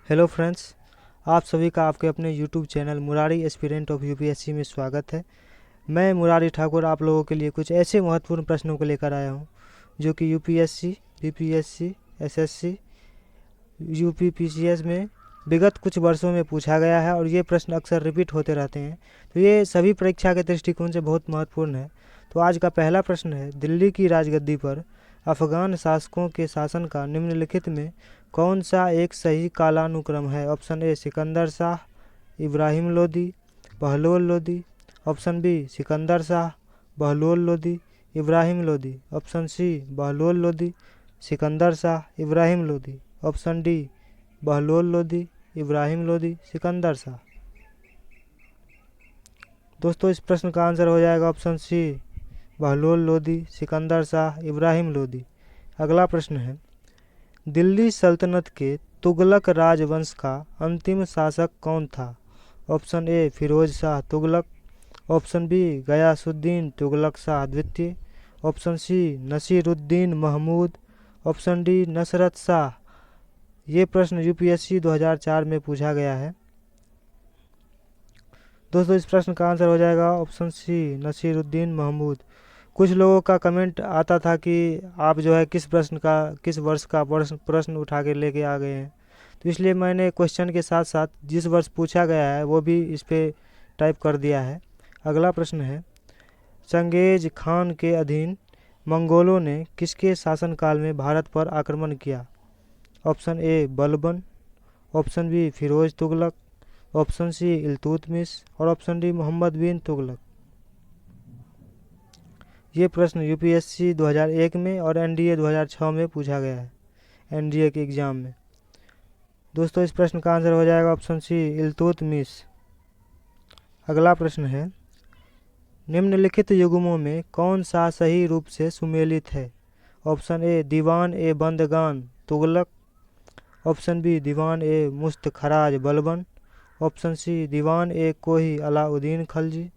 Hello friends, आप सभी का आपके अपने YouTube channel Murari aspirant of UPSC में स्वागत है। मैं मुरारी ठाकुर आप लोगों के लिए कुछ ऐसे महत्वपूर्ण प्रश्नों को लेकर आया हूं जो कि यूपीएससी, बीपीएससी, एसएससी, यूपीपीसीएस में विगत कुछ वर्षों में पूछा गया है और ये प्रश्न अक्सर रिपीट होते रहते हैं। तो ये सभी परीक्षा के दृष्टिकोण से बहुत महत्वपूर्ण है। तो आज का पहला प्रश्न है, दिल्ली की राजगद्दी पर अफगान शासकों के शासन का निम्नलिखित में कौन सा एक सही कालानुक्रम है? Option A Sikandar Shah, Ibrahim Lodi, Bahlol Lodi. Option B Sikandar Shah, Bahlol Lodi, Ibrahim Lodi. Option C Bahlol Lodi, Sikandar Shah, Ibrahim Lodi. Option D Bahlol Lodi, Ibrahim Lodi, Sikandar Shah. दोस्तों, इस प्रश्न का आंसर हो जाएगा ऑप्शन सी बहलोल लोदी, सिकंदर शाह, इब्राहिम लोदी। अगला प्रश्न है, दिल्ली सल्तनत के तुगलक राजवंश का अंतिम शासक कौन था? Option A Firoz Shah Tughlaq. Option B Ghiyasuddin Tughlaq Shah द्वितीय। Option C Nasiruddin Mahmud. Option D Nusrat Shah. ये प्रश्न यूपीएससी 2004 में पूछा गया है। दोस्तों, इस प्रश्न का आंसर हो जाएगा ऑप्शन सी नसीरुद्दीन महमूद। कुछ लोगों का कमेंट आता था कि आप जो है किस वर्ष का प्रश्न उठा के लेके आ गए हैं, तो इसलिए मैंने क्वेश्चन के साथ साथ जिस वर्ष पूछा गया है वो भी इस पर टाइप कर दिया है। अगला प्रश्न है, चंगेज खान के अधीन मंगोलों ने किसके शासनकाल में भारत पर आक्रमण किया? Option A Balban. Option B Firoz Tughlaq. Option C Iltutmish और ऑप्शन डी मोहम्मद बिन तुगलक। ये प्रश्न यूपीएससी 2001 में और एनडीए 2006 में पूछा गया है, एनडीए के एग्जाम में। दोस्तों, इस प्रश्न का आंसर हो जाएगा ऑप्शन सी इल्तुतमिश। अगला प्रश्न है, निम्नलिखित युग्मों में कौन सा सही रूप से सुमेलित है? ऑप्शन ए दीवान ए बंदगान तुगलक। ऑप्शन बी दीवान ए मुस्तखराज बलबन। ऑप्शन सी दीवान ए कोही अलाउद्दीन खलजी।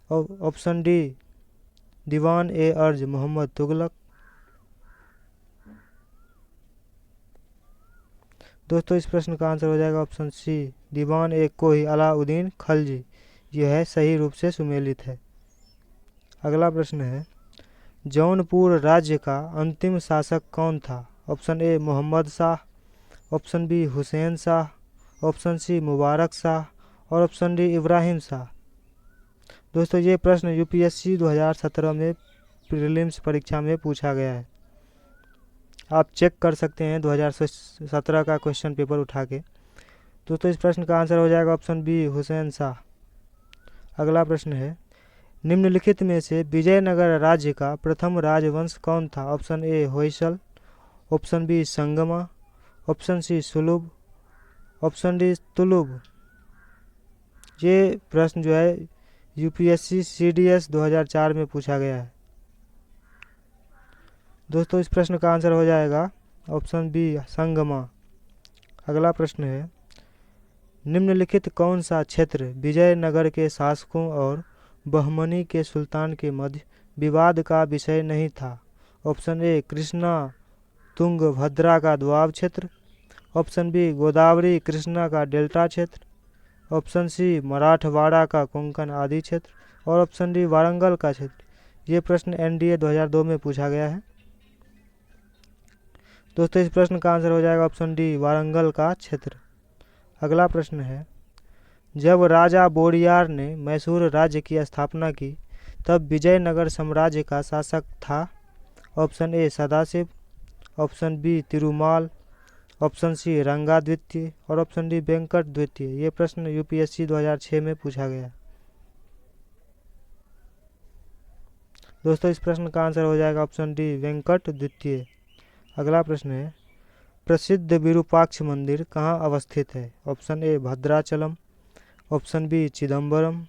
ऑप्शन डी दीवान ए अर्ज मोहम्मद तुगलक। दोस्तों, इस प्रश्न का आंसर हो जाएगा ऑप्शन सी दीवान ए कोही अलाउद्दीन खलजी। यह है सही रूप से सुमेलित है। अगला प्रश्न है, जौनपुर राज्य का अंतिम शासक कौन था? Option A Mohammed Shah. Option B Hussain Shah. Option C Mubarak Shah और ऑप्शन डी इब्राहिम शाह। दोस्तों, ये प्रश्न यूपीएससी 2017 में प्रीलिम्स परीक्षा में पूछा गया है। आप चेक कर सकते हैं 2017 का क्वेश्चन पेपर उठा के। दोस्तों, इस प्रश्न का आंसर हो जाएगा ऑप्शन बी हुसैन शाह। अगला प्रश्न है, निम्नलिखित में से विजयनगर राज्य का प्रथम राजवंश कौन था? Option A Hoysala. Option B Sangama. Option C Saluva. Option D Tuluva. ये प्रश्न जो है यूपीएससी सीडीएस 2004 में पूछा गया है। दोस्तों, इस प्रश्न का आंसर हो जाएगा ऑप्शन बी संगमा। अगला प्रश्न है, निम्नलिखित कौन सा क्षेत्र विजयनगर के शासकों और बहमनी के सुल्तान के मध्य विवाद का विषय नहीं था? ऑप्शन ए कृष्णा तुंगभद्रा का दोआब क्षेत्र। ऑप्शन बी गोदावरी कृष्णा का डेल्टा क्षेत्र। ऑप्शन सी मराठवाड़ा का कोंकण आदि क्षेत्र और ऑप्शन डी वारंगल का क्षेत्र। ये प्रश्न एनडीए 2002 में पूछा गया है। दोस्तों, इस प्रश्न का आंसर हो जाएगा ऑप्शन डी वारंगल का क्षेत्र। अगला प्रश्न है, जब राजा बोडियार ने मैसूर राज्य की स्थापना की तब विजयनगर साम्राज्य का शासक था? Option A Sadashiva. Option B Tirumala. Option C Ranga द्वितीय और ऑप्शन डी वेंकट द्वितीय। ये प्रश्न यूपीएससी 2006 में पूछा गया। दोस्तों, इस प्रश्न का आंसर हो जाएगा ऑप्शन डी वेंकट द्वितीय। अगला प्रश्न है, प्रसिद्ध विरूपाक्ष मंदिर कहाँ अवस्थित है? Option A Bhadrachalam. Option B Chidambaram.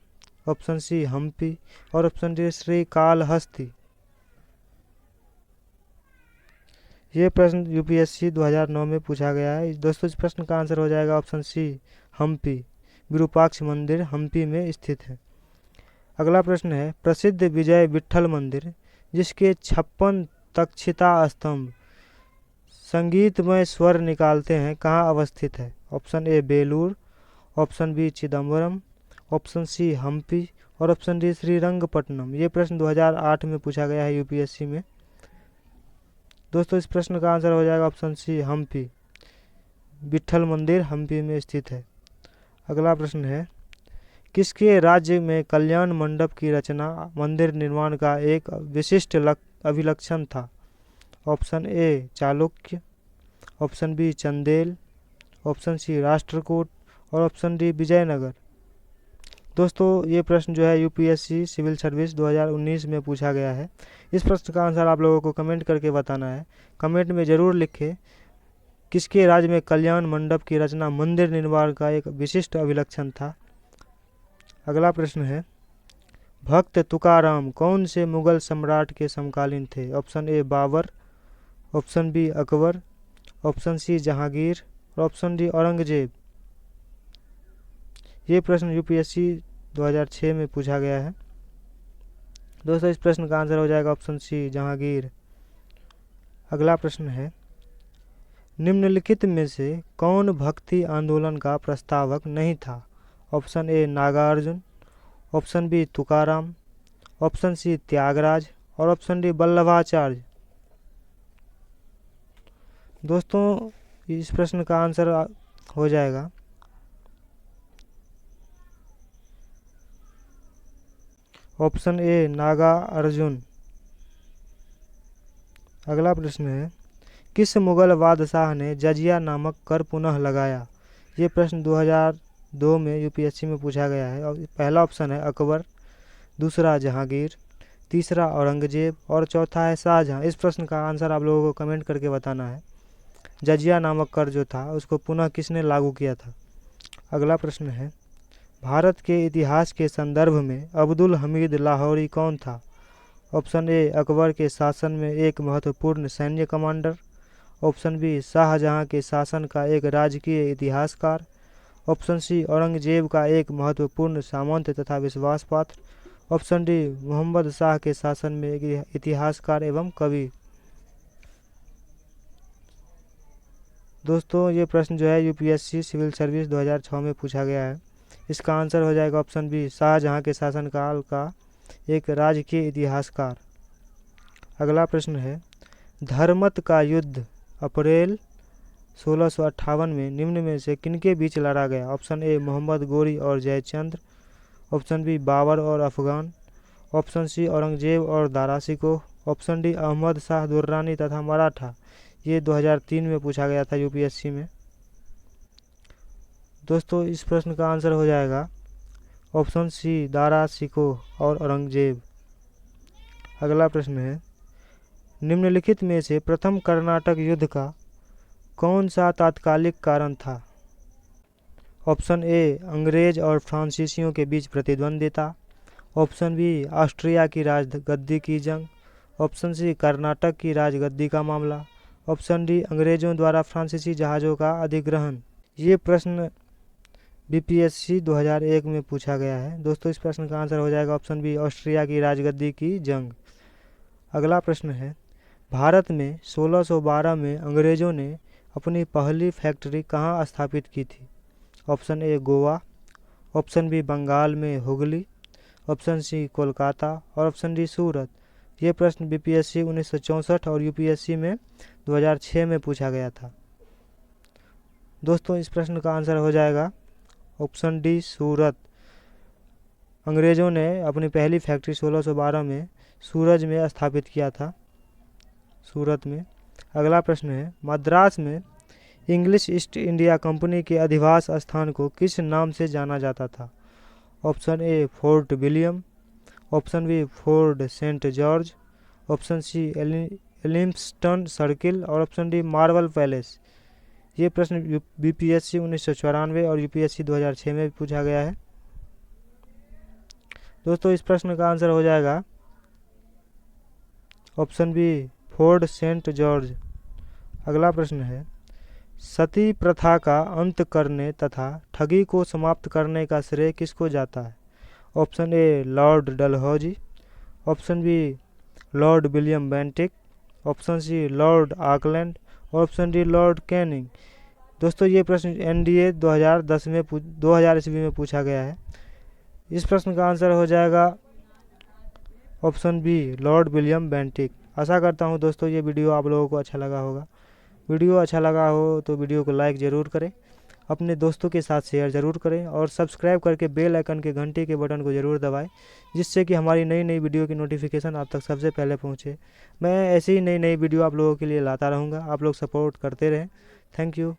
Option C Hampi और ऑप्शन डी श्रीकालहस्ती। ये प्रश्न यूपीएससी 2009 में पूछा गया है। दोस्तों, इस प्रश्न का आंसर हो जाएगा ऑप्शन सी हम्पी। विरूपाक्ष मंदिर हम्पी में स्थित है। अगला प्रश्न है, प्रसिद्ध विजय विट्ठल मंदिर जिसके 56 तक्षिता स्तंभ संगीतमय स्वर निकालते हैं कहाँ अवस्थित है? Option A Belur, option B Chidambaram, option C Hampi और ऑप्शन डी श्रीरंगपट्टनम। ये प्रश्न 2008 में पूछा गया है यूपीएससी में। दोस्तों इस प्रश्न का आंसर हो जाएगा ऑप्शन सी हम्पी। विट्ठल मंदिर हम्पी में स्थित है। अगला प्रश्न है, किसके राज्य में कल्याण मंडप की रचना मंदिर निर्माण का एक विशिष्ट अभिलक्षण था? Option A Chalukya, option B Chandel, option C Rashtrakuta और ऑप्शन डी विजयनगर। दोस्तों ये प्रश्न जो है यूपीएससी सिविल सर्विस 2019 में पूछा गया है। इस प्रश्न का आंसर आप लोगों को कमेंट करके बताना है। कमेंट में ज़रूर लिखें किसके राज्य में कल्याण मंडप की रचना मंदिर निर्माण का एक विशिष्ट अभिलक्षण था। अगला प्रश्न है, भक्त तुकाराम कौन से मुगल सम्राट के समकालीन थे? Option A Babar, option B Akbar, option C Jahangir और ऑप्शन डी औरंगजेब। ये प्रश्न यूपीएससी 2006 में पूछा गया है। दोस्तों इस प्रश्न का आंसर हो जाएगा ऑप्शन सी जहांगीर। अगला प्रश्न है, निम्नलिखित में से कौन भक्ति आंदोलन का प्रस्तावक नहीं था? Option A Nagarjuna, option B Tukaram, option C Tyagaraja और ऑप्शन डी वल्लभाचार्य। दोस्तों इस प्रश्न का आंसर हो जाएगा ऑप्शन ए नागा अर्जुन। अगला प्रश्न है, किस मुगल बादशाह ने जजिया नामक कर पुनः लगाया? ये प्रश्न 2002 में यूपीएससी में पूछा गया है। और पहला ऑप्शन है अकबर, दूसरा जहांगीर, तीसरा औरंगजेब और चौथा है शाहजहां। इस प्रश्न का आंसर आप लोगों को कमेंट करके बताना है। जजिया नामक कर जो था उसको पुनः किसने लागू किया था? अगला प्रश्न है, भारत के इतिहास के संदर्भ में अब्दुल हमीद लाहौरी कौन था? ऑप्शन ए अकबर के शासन में एक महत्वपूर्ण सैन्य कमांडर, ऑप्शन बी शाहजहां के शासन का एक राजकीय इतिहासकार, ऑप्शन सी औरंगजेब का एक महत्वपूर्ण सामंत तथा विश्वास पात्र, ऑप्शन डी मोहम्मद शाह के शासन में एक इतिहासकार एवं कवि। दोस्तों ये प्रश्न जो है यूपीएससी सिविल सर्विस 2006 में पूछा गया है। इसका आंसर हो जाएगा ऑप्शन बी शाहजहां के शासनकाल का एक राजकीय इतिहासकार। अगला प्रश्न है, धर्मत का युद्ध अप्रैल 1658 में निम्न में से किनके बीच लड़ा गया? ऑप्शन ए मोहम्मद गोरी और जयचंद्र, ऑप्शन बी बाबर और अफगान, ऑप्शन सी औरंगजेब और दारा शिकोह, ऑप्शन डी अहमद शाह दुर्रानी तथा मराठा। ये 2003 में पूछा गया था यूपीएससी में। दोस्तों इस प्रश्न का आंसर हो जाएगा ऑप्शन सी दारा शिकोह और औरंगजेब। अगला प्रश्न है, निम्नलिखित में से प्रथम कर्नाटक युद्ध का कौन सा तात्कालिक कारण था? ऑप्शन ए अंग्रेज और फ्रांसीसियों के बीच प्रतिद्वंदिता, ऑप्शन बी ऑस्ट्रिया की राजगद्दी की जंग, ऑप्शन सी कर्नाटक की राजगद्दी का मामला, ऑप्शन डी अंग्रेजों द्वारा फ्रांसीसी जहाज़ों का अधिग्रहण। ये प्रश्न बीपीएससी 2001 में पूछा गया है। दोस्तों इस प्रश्न का आंसर हो जाएगा ऑप्शन बी ऑस्ट्रिया की राजगद्दी की जंग। अगला प्रश्न है, भारत में 1612 में अंग्रेजों ने अपनी पहली फैक्ट्री कहाँ स्थापित की थी? Option A Goa, option B Bengal में हुगली, ऑप्शन सी कोलकाता और ऑप्शन डी सूरत। ये प्रश्न बीपीएससी 1964 और यूपीएससी में 2006 में पूछा गया था। दोस्तों इस प्रश्न का आंसर हो जाएगा ऑप्शन डी सूरत। अंग्रेज़ों ने अपनी पहली फैक्ट्री 1612 में सूरज में स्थापित किया था, सूरत में। अगला प्रश्न है, मद्रास में इंग्लिश ईस्ट इंडिया कंपनी के अधिवास स्थान को किस नाम से जाना जाता था? Option A Fort William, option B Fort Saint George, option C Elphinstone Circle और ऑप्शन डी मार्बल पैलेस। ये प्रश्न बीपीएससी 1994 और यूपीएससी 2006 में पूछा गया है। दोस्तों इस प्रश्न का आंसर हो जाएगा option B Fort Saint George. अगला प्रश्न है, सती प्रथा का अंत करने तथा ठगी को समाप्त करने का श्रेय किसको जाता है? Option A Lord Dalhousie, option B Lord William Bentinck, option C Lord Auckland option D Lord Canning. दोस्तों ये प्रश्न एनडीए 2010 ईस्वी में पूछा गया है। इस प्रश्न का आंसर हो जाएगा option B Lord William Bentinck. आशा करता हूँ दोस्तों ये वीडियो आप लोगों को अच्छा लगा होगा। वीडियो अच्छा लगा हो तो वीडियो को लाइक ज़रूर करें, अपने दोस्तों के साथ शेयर ज़रूर करें और सब्सक्राइब करके बेल आइकन के घंटे के बटन को ज़रूर दबाएं, जिससे कि हमारी नई नई वीडियो की नोटिफिकेशन आप तक सबसे पहले पहुंचे। मैं ऐसे ही नई नई वीडियो आप लोगों के लिए लाता रहूँगा, आप लोग सपोर्ट करते रहें। Thank you.